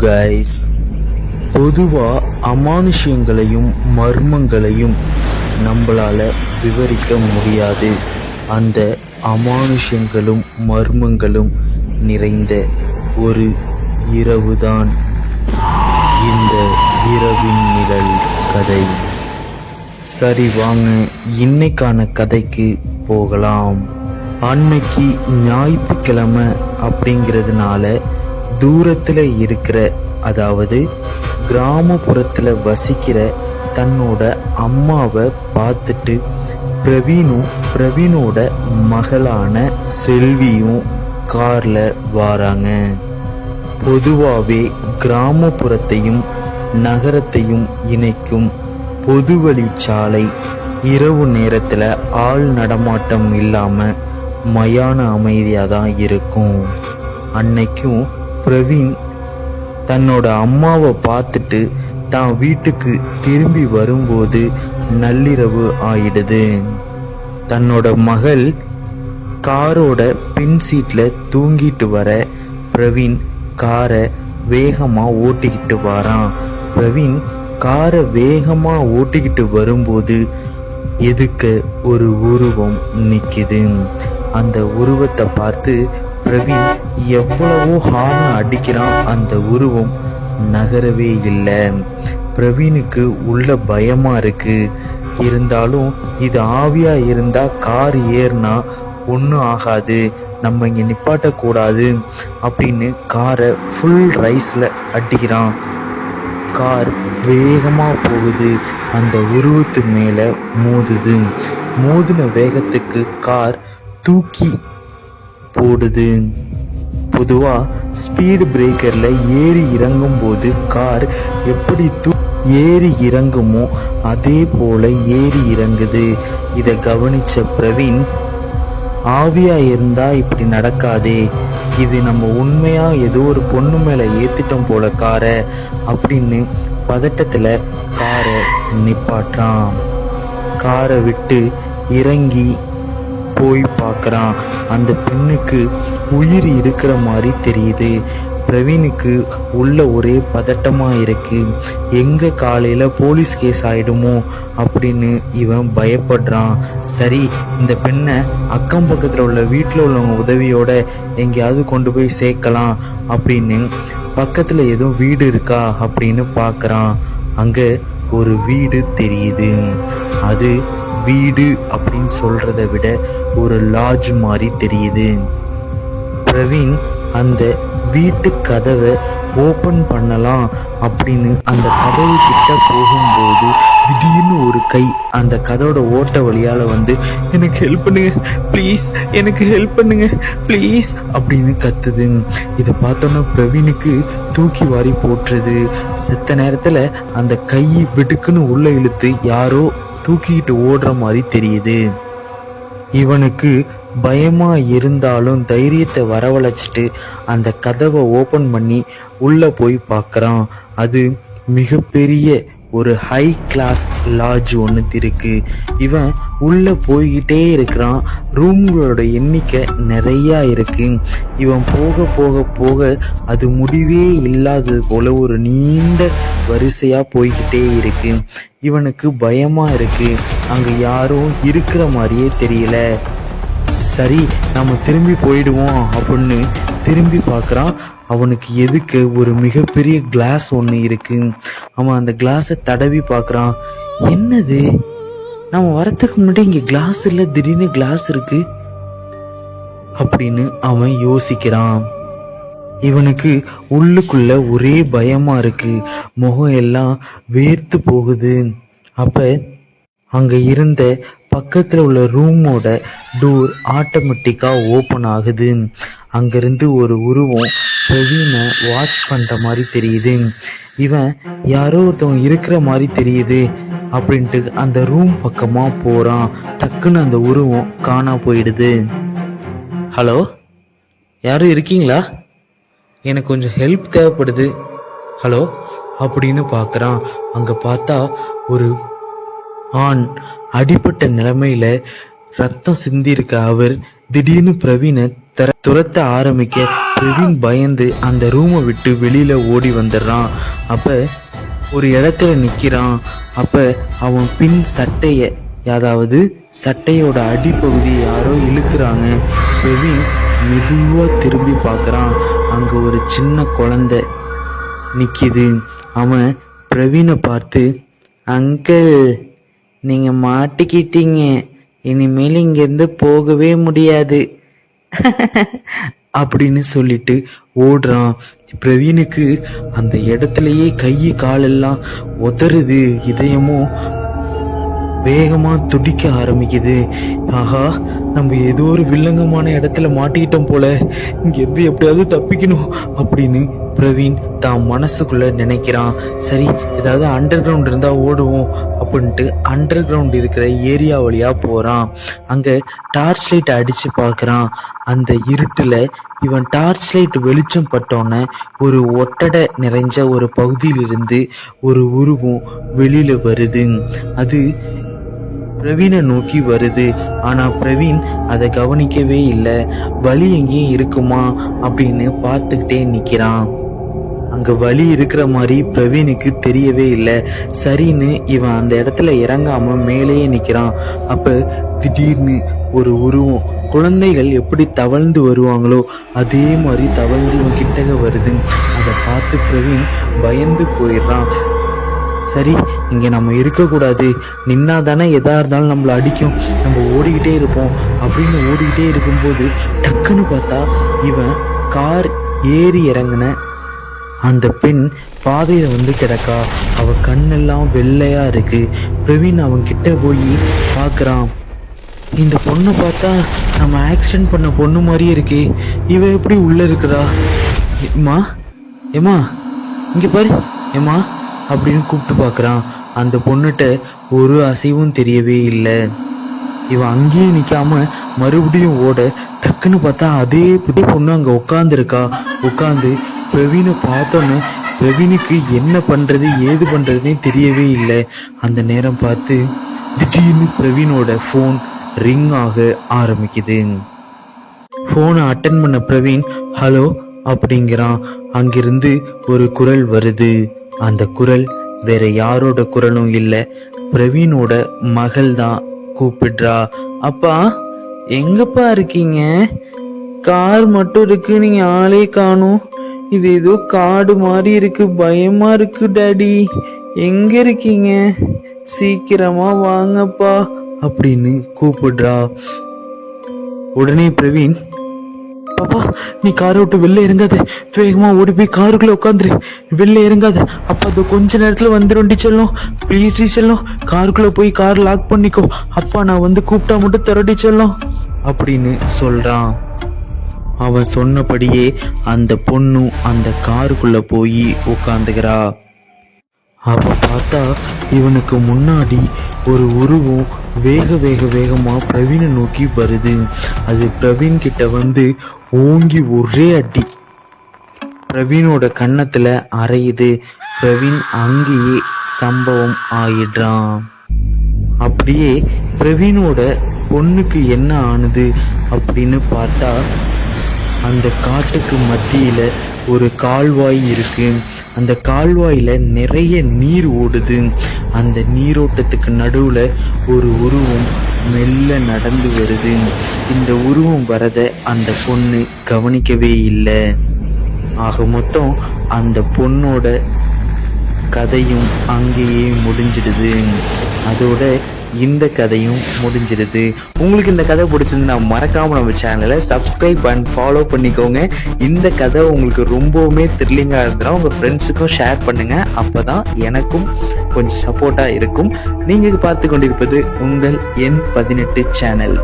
Guys, பொதுவாக அமானுஷ்யங்களையும் மர்மங்களையும் நம்மளால விவரிக்க முடியாது. அந்த அமானுஷ்யங்களும் மர்மங்களும் நிறைந்த ஒரு இரவுதான் இந்த இரவின் நிழல் கதை. சரி, வாங்க இன்னைக்கான கதைக்கு போகலாம். அன்னைக்கு ஞாயிற்றுக்கிழமை அப்படிங்கிறதுனால தூரத்தில் இருக்கிற, அதாவது கிராமப்புறத்தில் வசிக்கிற தன்னோட அம்மாவை பார்த்துட்டு பிரவீனோட மகளான செல்வியும் கார்ல வாராங்க. பொதுவாகவே கிராமப்புறத்தையும் நகரத்தையும் இணைக்கும் பொதுவழிச்சாலை இரவு நேரத்தில் ஆள் நடமாட்டம் இல்லாமல் மயான அமைதியாக தான் இருக்கும். அன்னைக்கும் பிரவீன் தன்னோட அம்மாவை பார்த்துட்டு தான் வீட்டுக்கு திரும்பி வரும்போது நள்ளிரவு ஆயிடுது. தன்னோட மகள் காரோட பின் சீட்டில் தூங்கிட்டு வர பிரவீன் காரை வேகமாக ஓட்டிக்கிட்டு வரான். பிரவீன் காரை வேகமாக ஓட்டிக்கிட்டு வரும்போது எதுக்க ஒரு உருவம் நிற்கிது. அந்த உருவத்தை பார்த்து பிரவீன் எவ்வளவோ ஹார்ன் அடிக்கிறான். அந்த உருவம் நகரவே இல்லை. பிரவீனுக்கு உள்ள பயமா இருக்கு. இருந்தாலும் இது ஆவியா இருந்தா கார் ஏறினா ஒன்றும் ஆகாது, நம்ம இங்கே நிப்பாட்டக்கூடாது அப்படின்னு காரை ஃபுல் ரைஸில் அடிக்கிறான். கார் வேகமாக போகுது. அந்த உருவத்து மேலே மோதுது. மோதின வேகத்துக்கு கார் தூக்கி போடுது. பொதுவாக ஸ்பீடு பிரேக்கரில் ஏறி இறங்கும் போது கார் எப்படி ஏறி இறங்குமோ அதே போல ஏறி இறங்குது. இதை கவனிச்ச பிரவீன், ஆவியா இருந்தா இப்படி நடக்காதே, இது நம்ம உண்மையா ஏதோ ஒரு பொண்ணு மேல ஏத்திட்டோம் போல காரை அப்படின்னு பதட்டத்துல காரை நிப்பாட்டுறான். காரை விட்டு இறங்கி போய் பார்க்குறான். அந்த பெண்ணுக்கு உயிர் இருக்கிற மாதிரி தெரியுது. பிரவீனுக்கு உள்ள ஒரே பதட்டமாக இருக்கு. எங்கே காலையில் போலீஸ் கேஸ் ஆகிடுமோ அப்படின்னு இவன் பயப்படுறான். சரி, இந்த பெண்ணை அக்கம் பக்கத்தில் உள்ள வீட்டில் உள்ளவங்க உதவியோட எங்கேயாவது கொண்டு போய் சேர்க்கலாம் அப்படின்னு பக்கத்தில் எதுவும் வீடு இருக்கா அப்படின்னு பார்க்குறான். அங்கே ஒரு வீடு தெரியுது. அது வீடு அப்படின்னு சொல்றதை விட ஒரு லாட்ஜ் மாதிரி தெரியுது. பிரவீன் அந்த வீட்டு கதவை ஓபன் பண்ணலாம் அப்படின்னு அந்த கதவு கிட்ட போகும்போது திடீர்னு ஒரு கை அந்த கதவோட ஓட்ட வழியால வந்து, எனக்கு ஹெல்ப் பண்ணுங்க ப்ளீஸ், எனக்கு ஹெல்ப் பண்ணுங்க ப்ளீஸ் அப்படின்னு கத்துது. இதை பார்த்தோன்னா பிரவீனுக்கு தூக்கி வாரி போட்டுருது. செத்த நேரத்துல அந்த கை வெடுக்குன்னு உள்ள இழுத்து யாரோ தூக்கிட்டு ஓடுற மாதிரி தெரியுது. இவனுக்கு பயமா இருந்தாலும் தைரியத்தை வரவழைச்சிட்டு அந்த கதவை ஓபன் பண்ணி உள்ள போய் பார்க்கறான். அது மிகப்பெரிய ஒரு ஹை கிளாஸ் லாட்ஜ் ஒன்று இருக்கு. இவன் உள்ள போய்கிட்டே இருக்கிறான். ரூம்களோட எண்ணிக்கை நிறையா இருக்கு. இவன் போக போக போக அது முடிவே இல்லாதது போல ஒரு நீண்ட வரிசையா போய்கிட்டே இருக்கு. இவனுக்கு பயமா இருக்கு. அங்க யாரும் இருக்கிற மாதிரியே தெரியல. சரி, நம்ம திரும்பி போயிடுவோம் அப்படின்னு திரும்பி பார்க்குறான். அவனுக்கு எதுக்கு ஒரு மிகப்பெரிய கிளாஸ் ஒன்று இருக்கு. அவன் அந்த கிளாஸை தடவி பார்க்குறான். என்னது, நம்ம வரத்துக்கு முன்னாடி இங்கே கிளாஸ் இல்லை, திடீர்னு கிளாஸ் இருக்கு அப்படின்னு அவன் யோசிக்கிறான். இவனுக்கு உள்ளுக்குள்ள ஒரே பயமா இருக்கு. முகம் எல்லாம் வேர்த்து போகுது. அப்ப அங்க இருந்த பக்கத்துல உள்ள ரூமோட டோர் ஆட்டோமேட்டிக்கா ஓபன் ஆகுது. அங்கிருந்து ஒரு உருவம் பிரவீனை வாட்ச் பண்ற மாதிரி தெரியுது. இவன் யாரோ ஒருத்தவங்க இருக்கிற மாதிரி தெரியுது அப்படின்ட்டு அந்த ரூம் பக்கமா போறான். டக்குன்னு அந்த உருவம் காணா போயிடுது. ஹலோ, யாரும் இருக்கீங்களா? எனக்கு கொஞ்சம் ஹெல்ப் தேவைப்படுது. ஹலோ அப்படின்னு பார்க்குறான். அங்கே பார்த்தா ஒரு ஆண் அடிப்பட்ட நிலைமையில ரத்தம் சிந்தி இருக்க அவர் திடீர்னு பிரவீனை துரத்த ஆரம்பிக்க பிரவீன் பயந்து அந்த ரூமை விட்டு வெளியில ஓடி வந்துடுறான். அப்ப ஒரு இடத்துல நிக்கிறான். அப்ப அவன் பின் சட்டைய, அதாவது சட்டையோட அடிப்பகுதியை யாரோ இழுக்கிறாங்க. பிரவீன் மெதுவா திரும்பி பார்க்கறான். அங்க ஒரு சின்ன குழந்தை நிக்குது. அவன் பிரவீனை பார்த்து, அங்கிள் நீங்க மாட்டிக்கிட்டீங்க, இனிமேல் இங்கிருந்து போகவே முடியாது அப்படின்னு சொல்லிட்டு ஓடுறான். பிரவீனுக்கு அந்த இடத்துலயே கை காலெல்லாம் உதறுது. இதயமும் வேகமா துடிக்க ஆரம்பிக்குது. ஆஹா, நம்ம ஏதோ ஒரு வில்லங்கமான இடத்துல மாட்டிக்கிட்டோம் போல, இங்க இருந்து எப்படியாவது தப்பிக்கணும் அப்படின்னு பிரவீன் தான் மனசுக்குள்ள நினைக்கிறான். சரி, ஏதாவது அண்டர் கிரவுண்ட் இருந்தா ஓடுவோம் அப்படின்ட்டு அண்டர் கிரவுண்ட் இருக்கிற ஏரியா வழியா போறான். அங்க டார்ச் லைட் அடிச்சு பார்க்கறான். அந்த இருட்டுல இவன் டார்ச் லைட் வெளிச்சம் பட்டோன்னே ஒரு ஒட்டடை நிறைஞ்ச ஒரு பகுதியிலிருந்து ஒரு உருவம் வெளியில வருது. அது பிரவீனை நோக்கி வருது. ஆனா பிரவீன் அதை கவனிக்கவே இல்லை. வலி எங்கேயும் இருக்குமா அப்படின்னு பார்த்துக்கிட்டே நிக்கிறான். அங்க வலி இருக்கிற மாதிரி பிரவீனுக்கு தெரியவே இல்லை. சரின்னு இவன் அந்த இடத்துல இறங்காம மேலேயே நிக்கிறான். அப்ப திடீர்னு ஒரு உருவம், குழந்தைகள் எப்படி தவழ்ந்து வருவாங்களோ அதே மாதிரி தவழ்ந்து இவன் கிட்டக வருது. அதை பார்த்து பிரவீன் பயந்து போயிடுறான். சரி, இங்க நம்ம இருக்கக்கூடாது, நின்னா தானே எதா இருந்தாலும் நம்மளை அடிக்கும், நம்ம ஓடிக்கிட்டே இருப்போம் அப்படின்னு ஓடிக்கிட்டே இருக்கும்போது டக்குன்னு பார்த்தா இவன் கார் ஏறி இறங்கின அந்த பெண் பாதையில வந்து கிடக்கா. அவ கண்ணெல்லாம் வெள்ளையா இருக்கு. பிரவீன் அவன் கிட்ட போய் பார்க்கறான். இந்த பொண்ணை பார்த்தா நம்ம ஆக்சிடென்ட் பண்ண பொண்ணு மாதிரியே இருக்கே, இவ எப்படி உள்ள இருக்கிறா? ஏமா ஏமா இங்க பாரு ஏமா அப்படின்னு கூப்பிட்டு பார்க்கறான். அந்த பொண்ணுகிட்ட ஒரு அசைவும் தெரியவே இல்லை. இவன் அங்கேயே நிக்காம மறுபடியும் ஓட டக்குன்னு பார்த்தா அதே புதிய பொண்ணு அங்க உட்காந்துருக்கா. உட்காந்து பிரவீனை பார்த்தோன்னு பிரவீனுக்கு என்ன பண்றது ஏது பண்றதுன்னே தெரியவே இல்லை. அந்த நேரம் பார்த்து திடீர்னு பிரவீனோட ஃபோன் ரிங் ஆக ஆரம்பிக்குது. ஃபோனை அட்டன் பண்ண பிரவீன் ஹலோ அப்படிங்கிறான். அங்கிருந்து ஒரு குரல் வருது. அந்த குரல் வேற யாரோட குரலும் இல்லை, பிரவீனோட மகள் தான் கூப்பிடுறா. அப்பா எங்கப்பா இருக்கீங்க? கார் மட்டும் இருக்கு, நீங்க ஆளே காணும். இது ஏதோ காடு மாதிரி இருக்கு, பயமா இருக்கு டாடி. எங்க இருக்கீங்க? சீக்கிரமா வாங்கப்பா அப்படின்னு கூப்பிடுறா. உடனே பிரவீன், பாப்பா நீ காரை விட்டு வெளில இறங்காத, வேகமா ஓடி போய் காருக்குள்ள உட்காந்துரு, வெளில இறங்காத, அப்பா அது கொஞ்ச நேரத்துல வந்துடும் டீச்சர்லும், ப்ளீஸ் டீச்சர்லும், காருக்குள்ள போய் கார் லாக் பண்ணிக்கோ, அப்பா நான் வந்து கூப்பிட்டா மட்டும் தர டீச்சர்லும் அப்படின்னு சொல்றான். அவன் சொன்னபடியே அந்த பொண்ணும் அந்த காருக்குள்ள போய் உட்காந்துக்கிறா. அவ பார்த்தா இவனுக்கு முன்னாடி ஒரு உருவம் வேகமா பிரவீனை நோக்கி வருது. அது பிரவீன் கிட்ட வந்து ஓங்கி ஒரே அடி பிரவீனோட கன்னத்துல அறையுது. பிரவீன் அங்கேயே சம்பவம் ஆயிடுறான். அப்படியே பிரவீனோட பொண்ணுக்கு என்ன ஆனது அப்படின்னு பார்த்தா, அந்த காட்டுக்கு மத்தியில ஒரு கால்வாய் இருக்கு. அந்த கால்வாயில நிறைய நீர் ஓடுது. அந்த நீரோட்டத்துக்கு நடுவுல ஒரு உருவம் மெல்ல நடந்து வருது. இந்த உருவம் வரத அந்த பொண்ணு கவனிக்கவே இல்லை. ஆக மொத்தம் அந்த பொண்ணோட கதையும் அங்கேயே முடிஞ்சிடுது. அதோட இந்த கதையும் முடிஞ்சிடுது. உங்களுக்கு இந்த கதை பிடிச்சிருந்தா மறக்காம நம்ம சேனலை சப்ஸ்கிரைப் அண்ட் ஃபாலோ பண்ணிக்கோங்க. இந்த கதை உங்களுக்கு ரொம்பவுமே த்ரில்லிங்கா இருந்தா உங்க ஃப்ரெண்ட்ஸுக்கும் ஷேர் பண்ணுங்க. அப்பதான் எனக்கும் கொஞ்சம் சப்போர்ட்டா இருக்கும். நீங்க பார்த்து கொண்டிருப்பது உங்கள் N18 சேனல்.